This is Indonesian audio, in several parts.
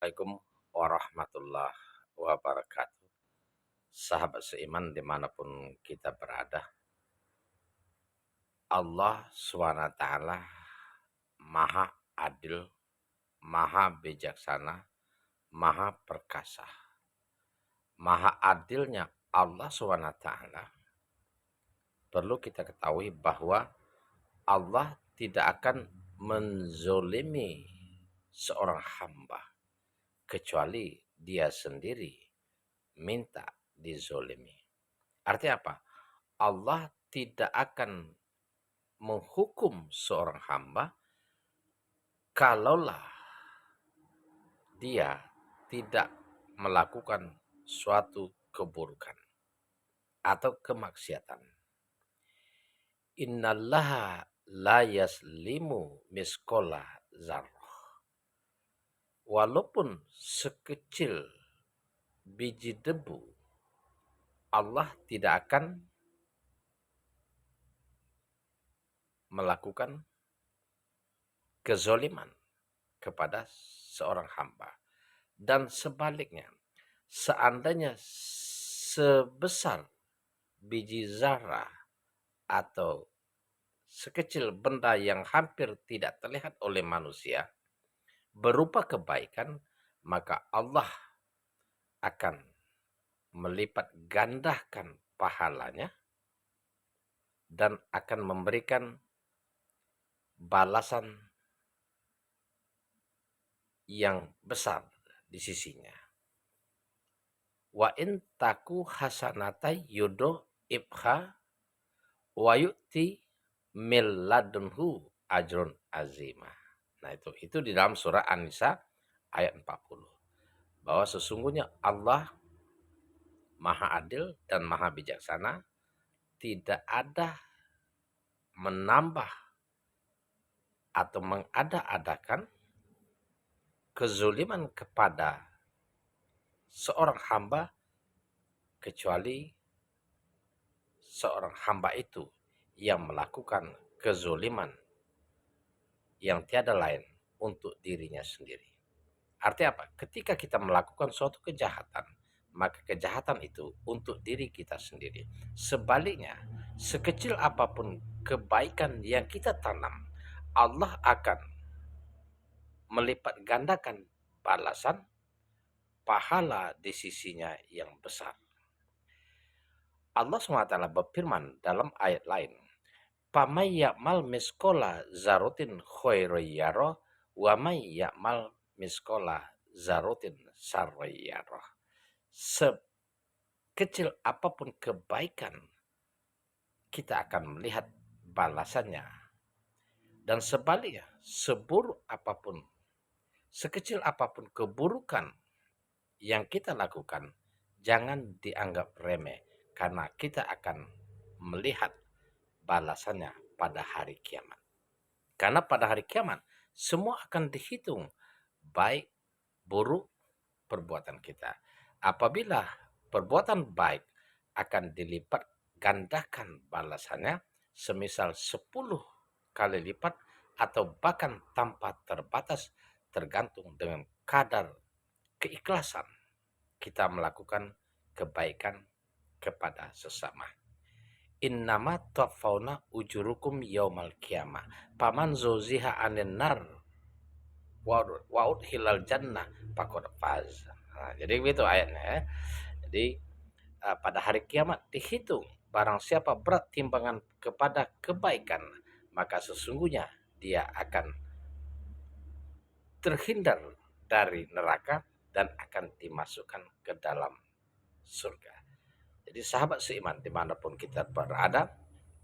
Assalamualaikum warahmatullahi wabarakatuh. Sahabat seiman dimanapun kita berada, Allah SWT maha adil, maha bijaksana, maha perkasa. Maha adilnya Allah SWT perlu kita ketahui bahwa Allah tidak akan menzolimi seorang hamba kecuali dia sendiri minta dizolimi. Artinya apa? Allah tidak akan menghukum seorang hamba kalaulah dia tidak melakukan suatu keburukan atau kemaksiatan. Innallaha la yaslimu miskola zarrah. Walaupun sekecil biji debu, Allah tidak akan melakukan kezoliman kepada seorang hamba. Dan sebaliknya, seandainya sebesar biji zarah atau sekecil benda yang hampir tidak terlihat oleh manusia berupa kebaikan, maka Allah akan melipat gandakan pahalanya dan akan memberikan balasan yang besar di sisinya. Wa in taku hasanatai yudo ibha wa yu'ti min ladunhu ajrun azimah. Nah itu di dalam surah An-Nisa ayat 40. Bahwa sesungguhnya Allah maha adil dan maha bijaksana, tidak ada menambah atau mengada-adakan kezuliman kepada seorang hamba kecuali seorang hamba itu yang melakukan kezuliman yang tiada lain untuk dirinya sendiri. Artinya apa? Ketika kita melakukan suatu kejahatan, maka kejahatan itu untuk diri kita sendiri. Sebaliknya, sekecil apapun kebaikan yang kita tanam, Allah akan melipat gandakan balasan pahala di sisinya yang besar. Allah SWT berfirman dalam ayat lain, "Pamay ya'mal miskola zarotin khoiroyaro, wa may ya'mal miskola zarotin sarroyaro." Sekecil apapun kebaikan, kita akan melihat balasannya. Dan sebaliknya, seburuk apapun, sekecil apapun keburukan yang kita lakukan, jangan dianggap remeh, karena kita akan melihat balasannya pada hari kiamat. Karena pada hari kiamat, semua akan dihitung baik buruk perbuatan kita. Apabila perbuatan baik akan dilipat gandakan balasannya, semisal 10 kali lipat atau bahkan tanpa terbatas, tergantung dengan kadar keikhlasan kita melakukan kebaikan kepada sesama. Innama tuwaffawna ujurukum yaumal qiyamah. Paman zuziha anin nar wa udkhilal jannah faqad faz. Nah, jadi begitu ayatnya ya. Jadi pada hari kiamat dihitung barang siapa berat timbangan kepada kebaikan, maka sesungguhnya dia akan terhindar dari neraka dan akan dimasukkan ke dalam surga. Jadi sahabat seiman dimanapun kita berada,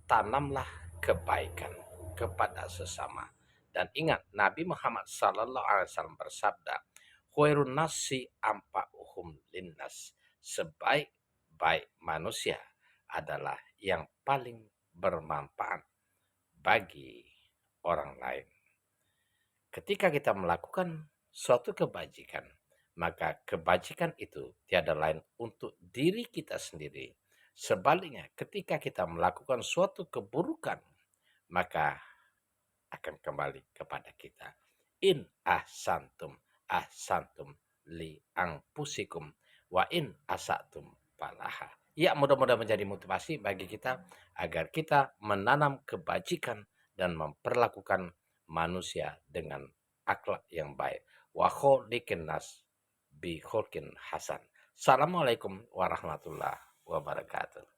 tanamlah kebaikan kepada sesama. Dan ingat, Nabi Muhammad SAW bersabda, "Khairun nasi ampa'uhum linnas." Sebaik-baik manusia adalah yang paling bermanfaat bagi orang lain. Ketika kita melakukan suatu kebajikan, maka kebajikan itu tiada lain untuk diri kita sendiri. Sebaliknya, ketika kita melakukan suatu keburukan, maka akan kembali kepada kita. In ahsantum ahsantum li anfusikum wa in asatum falaha. Ya, mudah-mudahan menjadi motivasi bagi kita agar kita menanam kebajikan dan memperlakukan manusia dengan akhlak yang baik. Wa kholiqin nas bi khulqin hasan. Assalamualaikum warahmatullahi wabarakatuh.